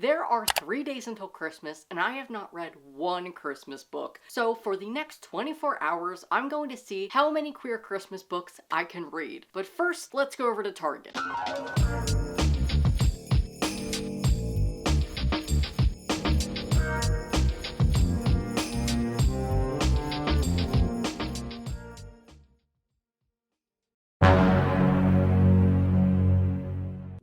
There are 3 days until Christmas, and I have not read one Christmas book. So for the next 24 hours, I'm going to see how many queer Christmas books I can read. But first, let's go over to Target.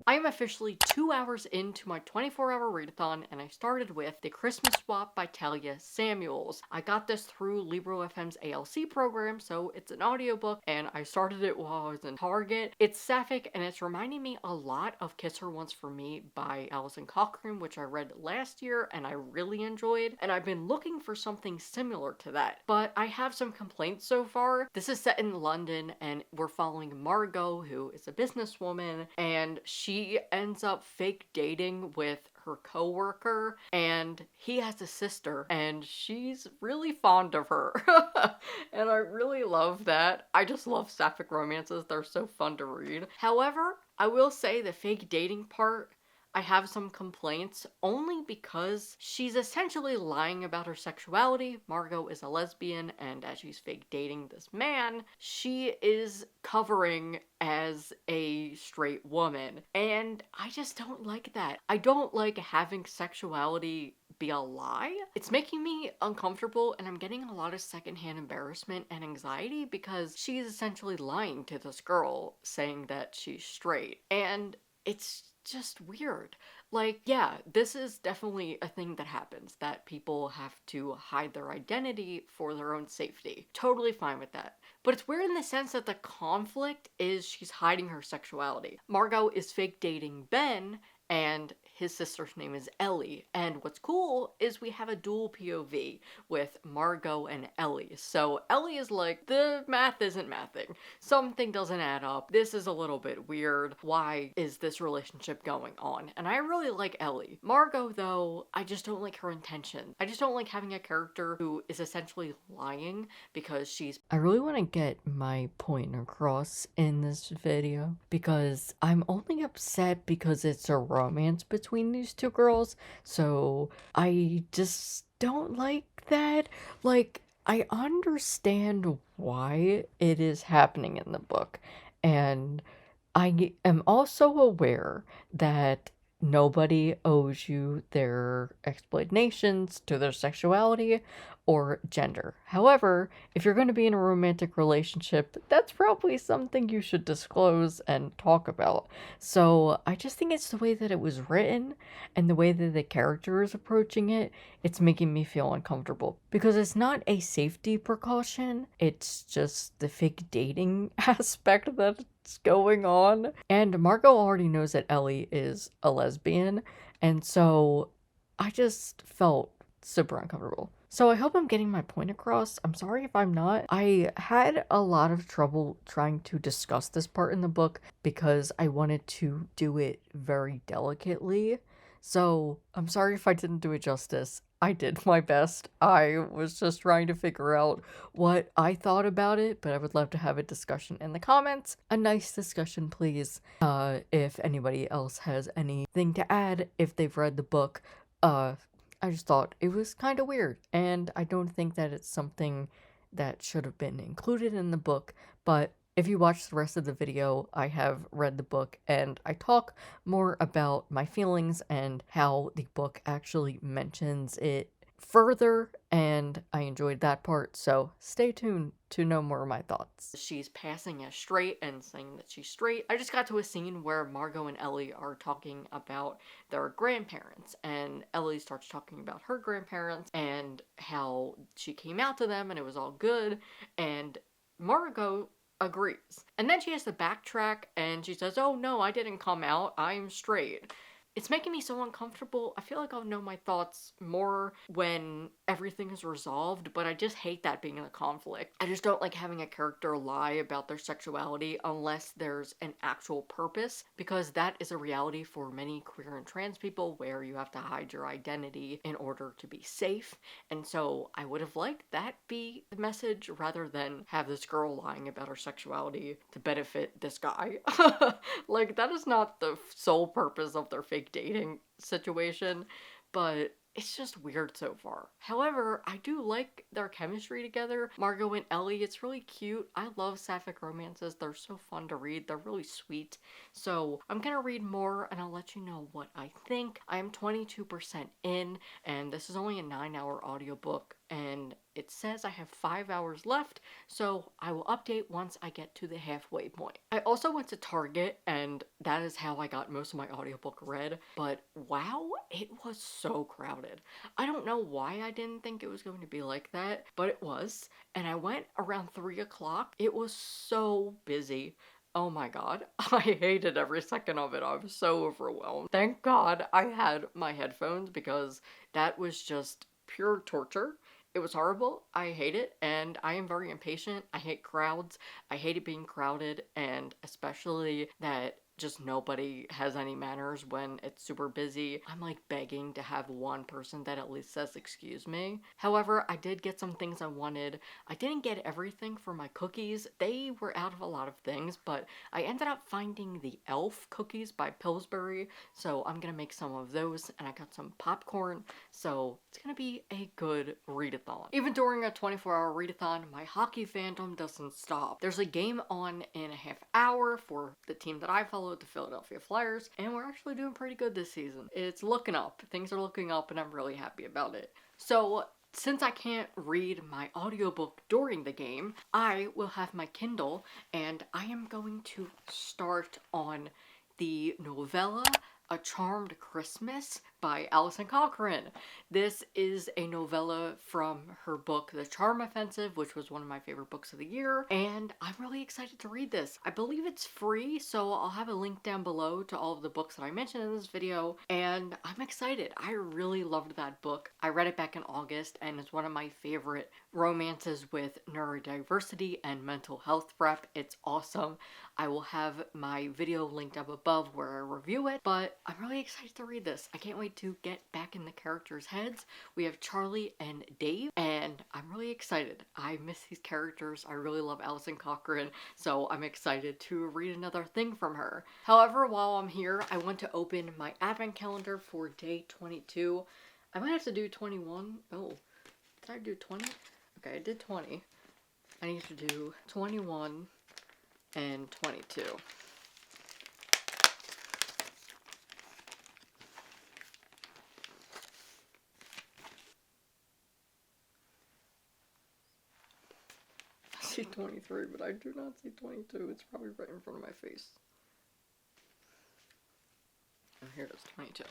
I am officially 2 hours into my 24-hour readathon, and I started with The Christmas Swap by Talia Samuels. I got this through Libro FM's ALC program, so it's an audiobook, and I started it while I was in Target. It's sapphic, and it's reminding me a lot of Kiss Her Once for Me by Alison Cochrane, which I read last year, and I really enjoyed, and I've been looking for something similar to that. But I have some complaints so far. This is set in London, and we're following Margot, who is a businesswoman, and she ends up fake dating with her coworker, and he has a sister, and she's really fond of her. And I really love that. I just love sapphic romances. They're so fun to read. However, I will say the fake dating part, I have some complaints, only because she's essentially lying about her sexuality. Margot is a lesbian, and as she's fake dating this man, she is covering as a straight woman. And I just don't like that. I don't like having sexuality be a lie. It's making me uncomfortable, and I'm getting a lot of secondhand embarrassment and anxiety because she's essentially lying to this girl, saying that she's straight. And it's just weird. Like, yeah, this is definitely a thing that happens, that people have to hide their identity for their own safety. Totally fine with that. But it's weird in the sense that the conflict is she's hiding her sexuality. Margot is fake dating Ben, and his sister's name is Ellie. And what's cool is we have a dual POV with Margot and Ellie. So Ellie is like, the math isn't mathing. Something doesn't add up. This is a little bit weird. Why is this relationship going on? And I really like Ellie. Margot, though, I just don't like her intention. I just don't like having a character who is essentially lying because she's... I really want to get my point across in this video because I'm only upset because it's a romance between these two girls, so I just don't like that. Like, I understand why it is happening in the book, and I am also aware that nobody owes you their explanations to their sexuality or gender. However, if you're going to be in a romantic relationship, that's probably something you should disclose and talk about. So I just think it's the way that it was written and the way that the character is approaching it, it's making me feel uncomfortable. Because it's not a safety precaution, it's just the fake dating aspect that's going on. And Margot already knows that Ellie is a lesbian, and so I just felt super uncomfortable. So I hope I'm getting my point across. I'm sorry if I'm not. I had a lot of trouble trying to discuss this part in the book because I wanted to do it very delicately. So I'm sorry if I didn't do it justice. I did my best. I was just trying to figure out what I thought about it, but I would love to have a discussion in the comments. A nice discussion, please. If anybody else has anything to add, if they've read the book, I just thought it was kind of weird, and I don't think that it's something that should have been included in the book, but if you watch the rest of the video, I have read the book, and I talk more about my feelings and how the book actually mentions it further, and I enjoyed that part, so stay tuned to know more of my thoughts. She's passing as straight and saying that she's straight. I just got to a scene where Margot and Ellie are talking about their grandparents, and Ellie starts talking about her grandparents and how she came out to them and it was all good, and Margot agrees. And then she has to backtrack and she says, oh no, I didn't come out, I'm straight. It's making me so uncomfortable. I feel like I'll know my thoughts more when everything is resolved, but I just hate that being a conflict. I just don't like having a character lie about their sexuality unless there's an actual purpose, because that is a reality for many queer and trans people where you have to hide your identity in order to be safe. And so I would have liked that be the message rather than have this girl lying about her sexuality to benefit this guy. Like, that is not the sole purpose of their fake dating. situation, but it's just weird so far. However, I do like their chemistry together. Margot and Ellie, it's really cute. I love sapphic romances. They're so fun to read. They're really sweet. So I'm gonna read more and I'll let you know what I think. I am 22% in, and this is only a 9-hour audiobook, and it says I have 5 hours left, so I will update once I get to the halfway point. I also went to Target, and that is how I got most of my audiobook read, but wow, it was so crowded. I don't know why I didn't think it was going to be like that, but it was, and I went around 3 o'clock. It was so busy. Oh my god, I hated every second of it. I was so overwhelmed. Thank God I had my headphones because that was just pure torture. It was horrible. I hate it, and I am very impatient. I hate crowds. I hate it being crowded, and especially that just nobody has any manners when it's super busy. I'm like begging to have one person that at least says excuse me. However, I did get some things I wanted. I didn't get everything for my cookies. They were out of a lot of things, but I ended up finding the Elf cookies by Pillsbury, so I'm gonna make some of those, and I got some popcorn, so it's gonna be a good readathon. Even during a 24-hour readathon, my hockey fandom doesn't stop. There's a game on in a half hour for the team that I follow, the Philadelphia Flyers, and we're actually doing pretty good this season. It's looking up. Things are looking up, and I'm really happy about it. So since I can't read my audiobook during the game, I will have my Kindle, and I am going to start on the novella A Charmed Christmas by Alison Cochrane. This is a novella from her book The Charm Offensive, which was one of my favorite books of the year, and I'm really excited to read this. I believe it's free, so I'll have a link down below to all of the books that I mentioned in this video, and I'm excited. I really loved that book. I read it back in August, and it's one of my favorite romances with neurodiversity and mental health prep. It's awesome. I will have my video linked up above where I review it, but I'm really excited to read this. I can't wait to get back in the characters' heads. We have Charlie and Dave, and I'm really excited. I miss these characters. I really love Alison Cochrane, so I'm excited to read another thing from her. However, while I'm here, I want to open my advent calendar for day 22. I might have to do 21. Oh, did I do 20? Okay, I did 20. I need to do 21 and 22. I see 23, but I do not see 22. It's probably right in front of my face. Oh, here it is, 22.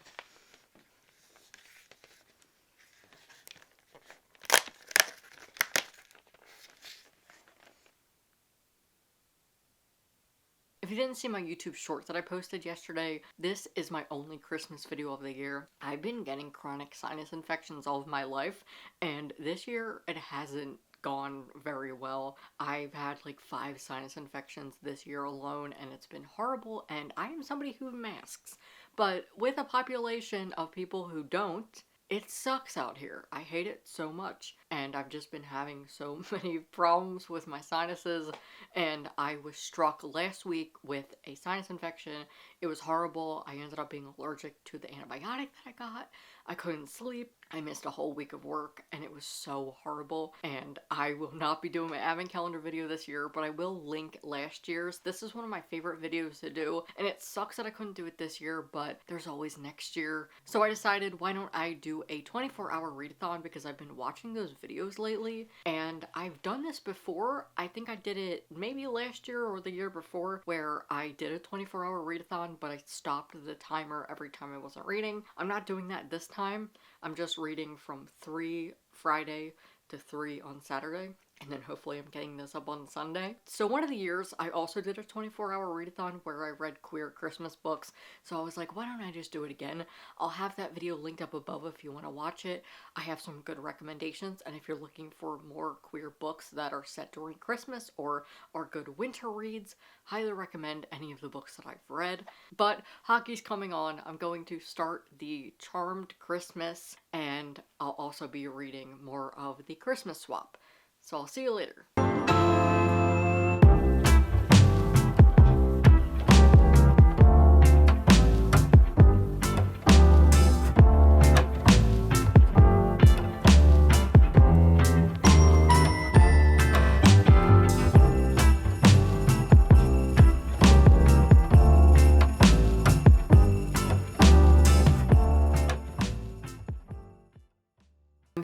If you didn't see my YouTube short that I posted yesterday, this is my only Christmas video of the year. I've been getting chronic sinus infections all of my life, and this year it hasn't gone very well. I've had like 5 sinus infections this year alone, and it's been horrible, and I am somebody who masks. But with a population of people who don't, it sucks out here. I hate it so much, and I've just been having so many problems with my sinuses, and I was struck last week with a sinus infection. It was horrible. I ended up being allergic to the antibiotic that I got. I couldn't sleep. I missed a whole week of work, and it was so horrible, and I will not be doing my advent calendar video this year, but I will link last year's. This is one of my favorite videos to do, and it sucks that I couldn't do it this year, but there's always next year. So I decided, why don't I do a 24-hour readathon, because I've been watching those videos lately, and I've done this before. I think I did it maybe last year or the year before, where I did a 24-hour readathon, but I stopped the timer every time I wasn't reading. I'm not doing that this time. I'm just reading from 3 Friday to 3 on Saturday, and then hopefully I'm getting this up on Sunday. So one of the years I also did a 24-hour readathon where I read queer Christmas books, so I was like, why don't I just do it again? I'll have that video linked up above if you want to watch it. I have some good recommendations, and if you're looking for more queer books that are set during Christmas or are good winter reads, highly recommend any of the books that I've read. But hockey's coming on. I'm going to start the Charmed Christmas, and I'll also be reading more of the Christmas Swap. So I'll see you later.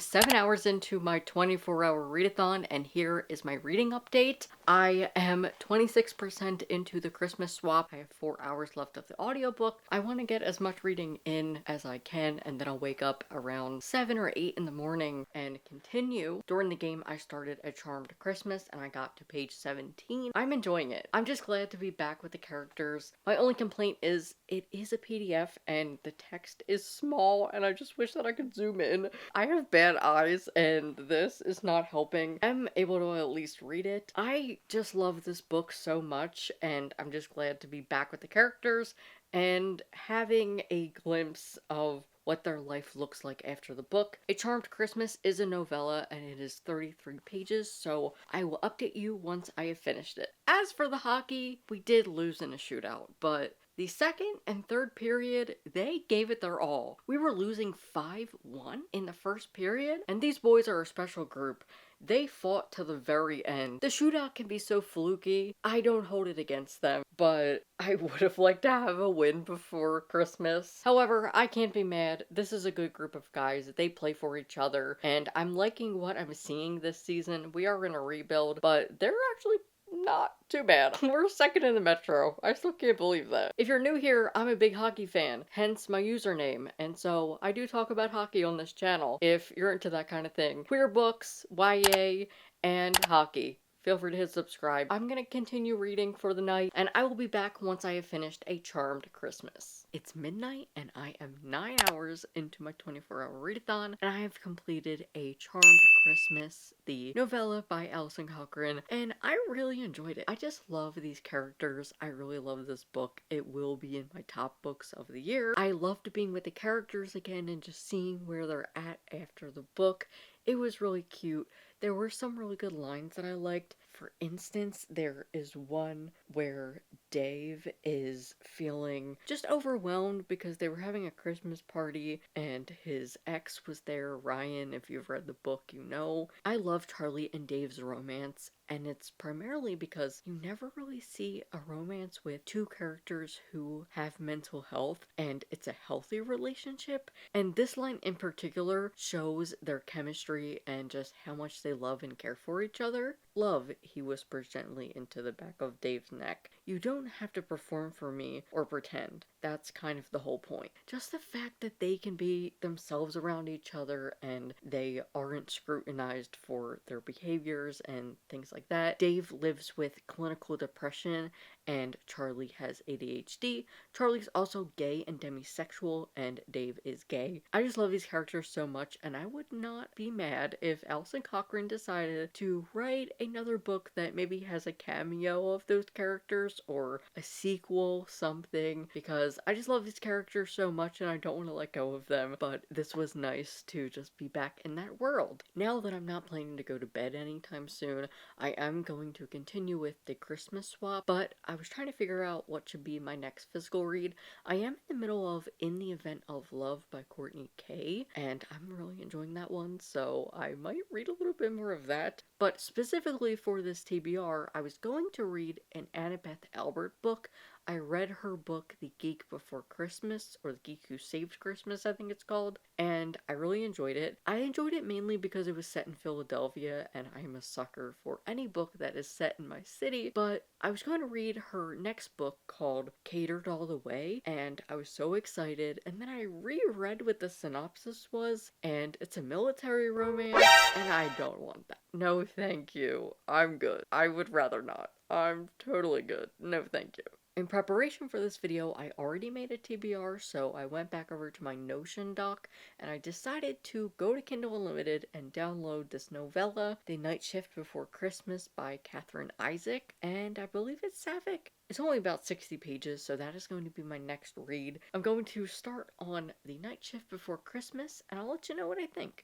I'm 7 hours into my 24-hour readathon, and here is my reading update. I am 26% into the Christmas swap. I have 4 hours left of the audiobook. I want to get as much reading in as I can, and then I'll wake up around 7 or 8 in the morning and continue. During the game, I started A Charmed Christmas, and I got to page 17. I'm enjoying it. I'm just glad to be back with the characters. My only complaint is it is a PDF, and the text is small, and I just wish that I could zoom in. I have bad eyes and this is not helping. I'm able to at least read it. I just love this book so much, and I'm just glad to be back with the characters and having a glimpse of what their life looks like after the book. A Charmed Christmas is a novella and it is 33 pages, so I will update you once I have finished it. As for the hockey, we did lose in a shootout, but the second and third period, they gave it their all. We were losing 5-1 in the first period, and these boys are a special group. They fought to the very end. The shootout can be so fluky. I don't hold it against them, but I would have liked to have a win before Christmas. However, I can't be mad. This is a good group of guys. They play for each other, and I'm liking what I'm seeing this season. We are in a rebuild, but they're actually not too bad. We're second in the Metro. I still can't believe that. If you're new here, I'm a big hockey fan, hence my username, and so I do talk about hockey on this channel if you're into that kind of thing. Queer books, YA, and hockey. Feel free to hit subscribe. I'm gonna continue reading for the night, and I will be back once I have finished A Charmed Christmas. It's midnight, and I am 9 hours into my 24-hour readathon, and I have completed A Charmed Christmas, the novella by Alison Cochrane, and I really enjoyed it. I just love these characters. I really love this book. It will be in my top books of the year. I loved being with the characters again and just seeing where they're at after the book. It was really cute. There were some really good lines that I liked. For instance, there is one where Dave is feeling just overwhelmed because they were having a Christmas party and his ex was there. Ryan, if you've read the book, you know. I love Charlie and Dave's romance, and it's primarily because you never really see a romance with two characters who have mental health, and it's a healthy relationship. And this line in particular shows their chemistry and just how much they love and care for each other. Love, he whispers gently into the back of Dave's neck. You don't have to perform for me or pretend. That's kind of the whole point. Just the fact that they can be themselves around each other and they aren't scrutinized for their behaviors and things like that. Dave lives with clinical depression and Charlie has ADHD. Charlie's also gay and demisexual, and Dave is gay. I just love these characters so much, and I would not be mad if Alison Cochrane decided to write another book that maybe has a cameo of those characters or a sequel, something, because I just love these characters so much and I don't want to let go of them. But this was nice to just be back in that world. Now that I'm not planning to go to bed anytime soon, I am going to continue with the Christmas swap, but I was trying to figure out what should be my next physical read. I am in the middle of In the Event of Love by Courtney Kay, and I'm really enjoying that one, so I might read a little bit more of that. But specifically for this TBR, I was going to read an Annabeth Albert book. I read her book, The Geek Before Christmas, or The Geek Who Saved Christmas, I think it's called, and I really enjoyed it. I enjoyed it mainly because it was set in Philadelphia, and I am a sucker for any book that is set in my city, but I was going to read her next book called Catered All the Way, and I was so excited, and then I reread what the synopsis was, and it's a military romance, and I don't want that. No, thank you. I'm good. I would rather not. I'm totally good. No, thank you. In preparation for this video, I already made a TBR, so I went back over to my Notion doc, and I decided to go to Kindle Unlimited and download this novella, The Night Shift Before Christmas by Catherine Isaac, and I believe it's sapphic. It's only about 60 pages, so that is going to be my next read. I'm going to start on The Night Shift Before Christmas, and I'll let you know what I think.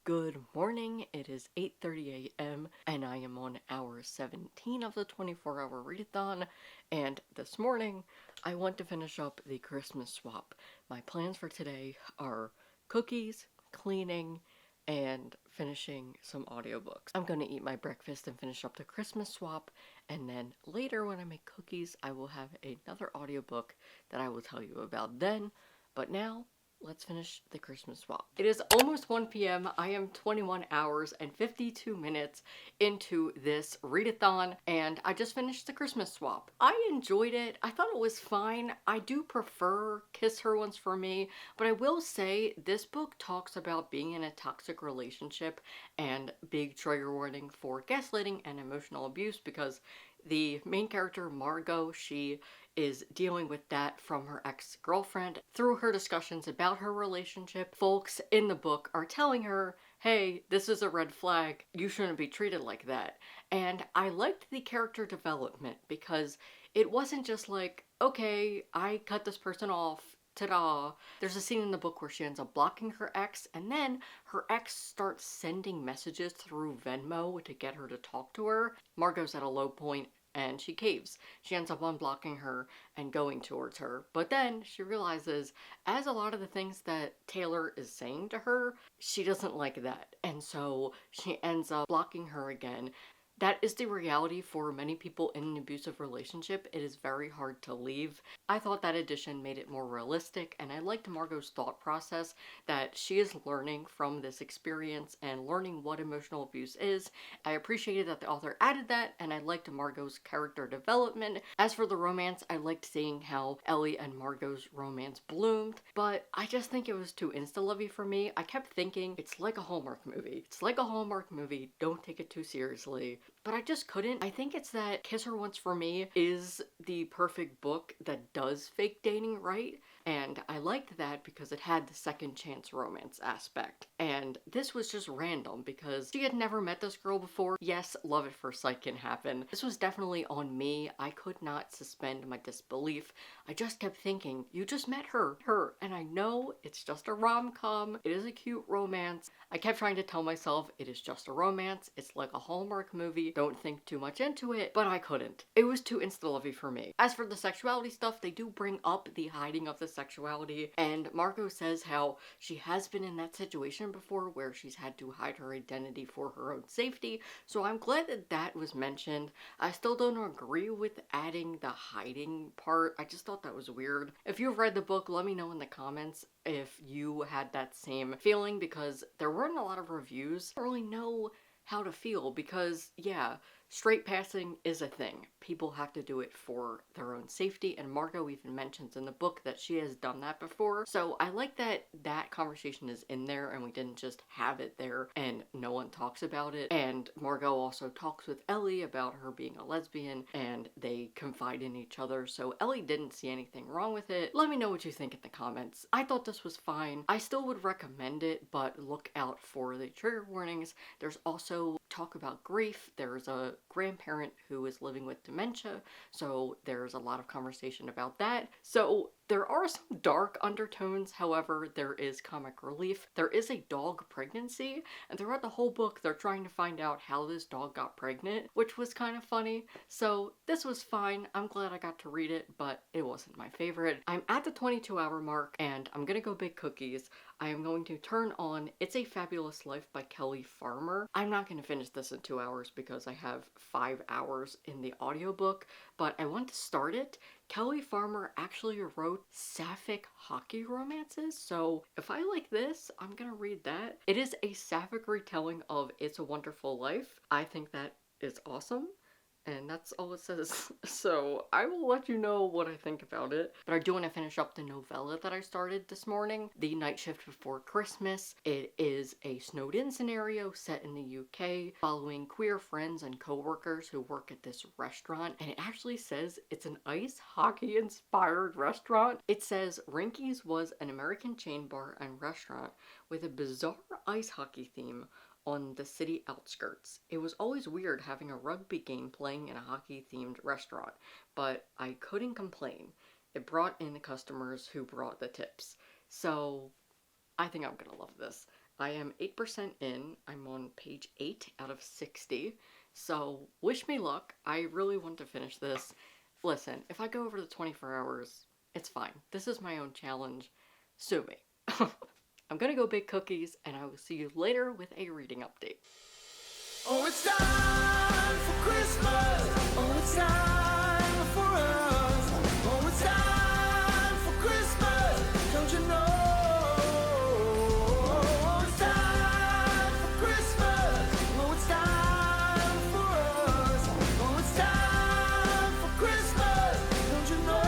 Good morning, it is 8:30 a.m. and I am on hour 17 of the 24-hour readathon, and this morning I want to finish up the Christmas swap. My plans for today are cookies, cleaning, and finishing some audiobooks. I'm gonna eat my breakfast and finish up the Christmas swap, and then later when I make cookies, I will have another audiobook that I will tell you about then. But now, let's finish the Christmas swap. It is almost 1 p.m. I am 21 hours and 52 minutes into this readathon, and I just finished the Christmas swap. I enjoyed it. I thought it was fine. I do prefer Kiss Her Once for Me, but I will say this book talks about being in a toxic relationship, and big trigger warning for gaslighting and emotional abuse, because the main character, Margot, she is dealing with that from her ex-girlfriend. Through her discussions about her relationship, folks in the book are telling her, hey, this is a red flag, you shouldn't be treated like that. And I liked the character development because it wasn't just like, okay, I cut this person off, ta-da. There's a scene in the book where she ends up blocking her ex, and then her ex starts sending messages through Venmo to get her to talk to her. Margot's at a low point and she caves. She ends up unblocking her and going towards her. But then she realizes, as a lot of the things that Taylor is saying to her, she doesn't like that. And so she ends up blocking her again. That is the reality for many people in an abusive relationship. It is very hard to leave. I thought that addition made it more realistic, and I liked Margot's thought process that she is learning from this experience and learning what emotional abuse is. I appreciated that the author added that, and I liked Margot's character development. As for the romance, I liked seeing how Ellie and Margot's romance bloomed, but I just think it was too insta-lovey for me. I kept thinking, it's like a Hallmark movie. It's like a Hallmark movie, don't take it too seriously. But I just couldn't. I think it's that Kiss Her Once for Me is the perfect book that does fake dating right. And I liked that because it had the second chance romance aspect. And this was just random because she had never met this girl before. Yes, love at first sight can happen. This was definitely on me. I could not suspend my disbelief. I just kept thinking, you just met her. And I know it's just a rom-com. It is a cute romance. I kept trying to tell myself it is just a romance. It's like a Hallmark movie. Don't think too much into it. But I couldn't. It was too insta-lovey for me. As for the sexuality stuff, they do bring up the hiding of the sexuality, and Margot says how she has been in that situation before where she's had to hide her identity for her own safety, so I'm glad that that was mentioned. I still don't agree with adding the hiding part. I just thought that was weird. If you've read the book, let me know in the comments if you had that same feeling, because there weren't a lot of reviews. I don't really know how to feel because, yeah, straight passing is a thing. People have to do it for their own safety, and Margot even mentions in the book that she has done that before. So I like that that conversation is in there and we didn't just have it there and no one talks about it. And Margot also talks with Ellie about her being a lesbian, and they confide in each other, so Ellie didn't see anything wrong with it. Let me know what you think in the comments. I thought this was fine. I still would recommend it, but look out for the trigger warnings. There's also talk about grief. There's a grandparent who is living with dementia, so there's a lot of conversation about that. So there are some dark undertones, however, there is comic relief. There is a dog pregnancy, and throughout the whole book, they're trying to find out how this dog got pregnant, which was kind of funny. So this was fine. I'm glad I got to read it, but it wasn't my favorite. I'm at the 22-hour mark, and I'm gonna go bake cookies. I am going to turn on It's a Fabulous Life by Kelly Farmer. I'm not going to finish this in 2 hours because I have 5 hours in the audiobook, but I want to start it. Kelly Farmer actually wrote sapphic hockey romances, so if I like this, I'm gonna read that. It is a sapphic retelling of It's a Wonderful Life. I think that is awesome. And that's all it says. So I will let you know what I think about it. But I do want to finish up the novella that I started this morning, The Night Shift Before Christmas. It is a snowed-in scenario set in the UK, following queer friends and co-workers who work at this restaurant. And it actually says it's an ice hockey-inspired restaurant. It says Rinky's was an American chain bar and restaurant with a bizarre ice hockey theme on the city outskirts. It was always weird having a rugby game playing in a hockey-themed restaurant, but I couldn't complain. It brought in the customers who brought the tips. So I think I'm gonna love this. I am 8% in. I'm on page 8 out of 60. So wish me luck. I really want to finish this. Listen, if I go over the 24 hours, it's fine. This is my own challenge. Sue me. I'm gonna go bake cookies, and I will see you later with a reading update. Oh, it's time for Christmas. Oh, it's time for us. Oh, it's time for Christmas. Don't you know? Oh, it's time for Christmas. Oh, it's time for us. Oh, it's time for Christmas. Don't you know?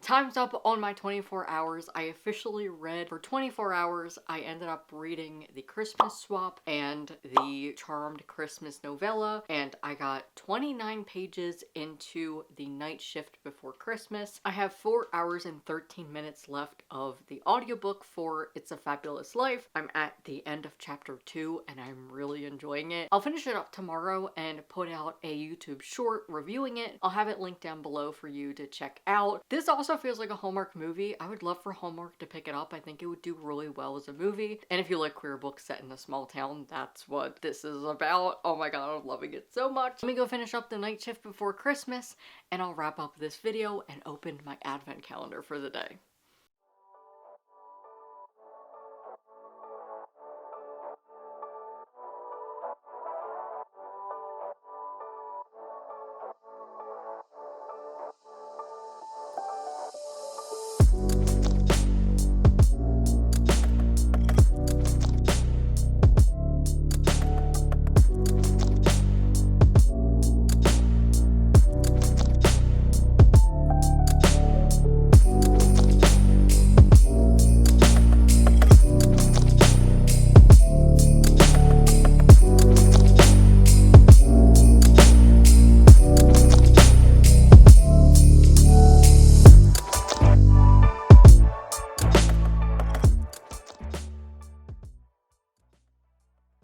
Time's up on my 24 hours. I officially read for 24 hours. I ended up reading The Christmas Swap and the Charmed Christmas novella, and I got 29 pages into The Night Shift Before Christmas. I have 4 hours and 13 minutes left of the audiobook for It's a Fabulous Life. I'm at the end of chapter 2 and I'm really enjoying it. I'll finish it up tomorrow and put out a YouTube short reviewing it. I'll have it linked down below for you to check out. This also feels like a Hallmark movie. I would love for Hallmark to pick it up. I think it would do really well as a movie. And if you like queer books set in a small town, that's what this is about. Oh my god, I'm loving it so much. Let me go finish up The Night Shift Before Christmas, and I'll wrap up this video and open my advent calendar for the day.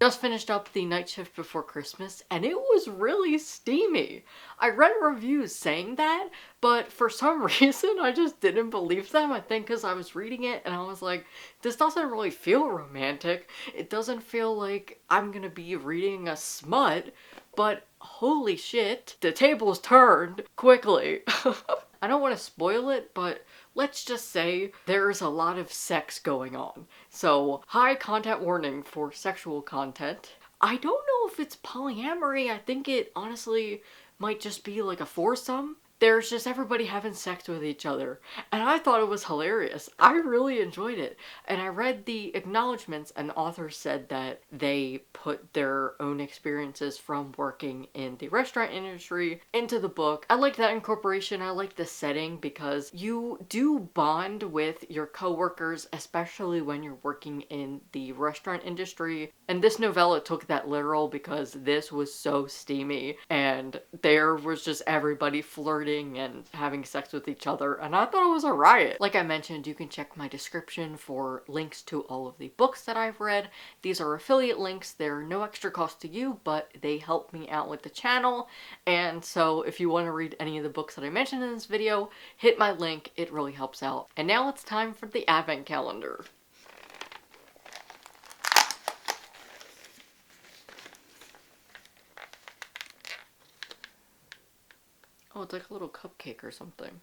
Just finished up The Night Shift Before Christmas, and it was really steamy. I read reviews saying that, but for some reason I just didn't believe them. I think because I was reading it and I was like, this doesn't really feel romantic. It doesn't feel like I'm gonna be reading a smut, but holy shit, the tables turned quickly. I don't want to spoil it, but let's just say there's a lot of sex going on. So, high content warning for sexual content. I don't know if it's polyamory. I think it honestly might just be like a foursome. There's just everybody having sex with each other. And I thought it was hilarious. I really enjoyed it. And I read the acknowledgements, and the author said that they put their own experiences from working in the restaurant industry into the book. I like that incorporation. I like the setting because you do bond with your coworkers, especially when you're working in the restaurant industry. And this novella took that literal because this was so steamy and there was just everybody flirting and having sex with each other, and I thought it was a riot. Like I mentioned, you can check my description for links to all of the books that I've read. These are affiliate links. They're no extra cost to you, but they help me out with the channel, and so if you want to read any of the books that I mentioned in this video, hit my link. It really helps out. And now it's time for the advent calendar. Oh, it's like a little cupcake or something.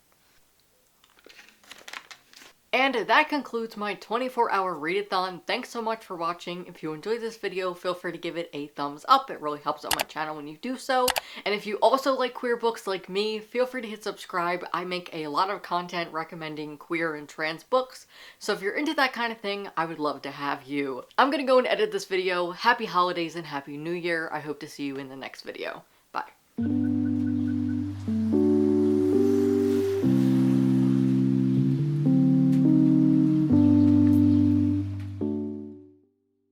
And that concludes my 24-hour readathon. Thanks so much for watching. If you enjoyed this video, feel free to give it a thumbs up. It really helps out my channel when you do so. And if you also like queer books like me, feel free to hit subscribe. I make a lot of content recommending queer and trans books. So if you're into that kind of thing, I would love to have you. I'm gonna go and edit this video. Happy holidays and Happy New Year. I hope to see you in the next video. Bye.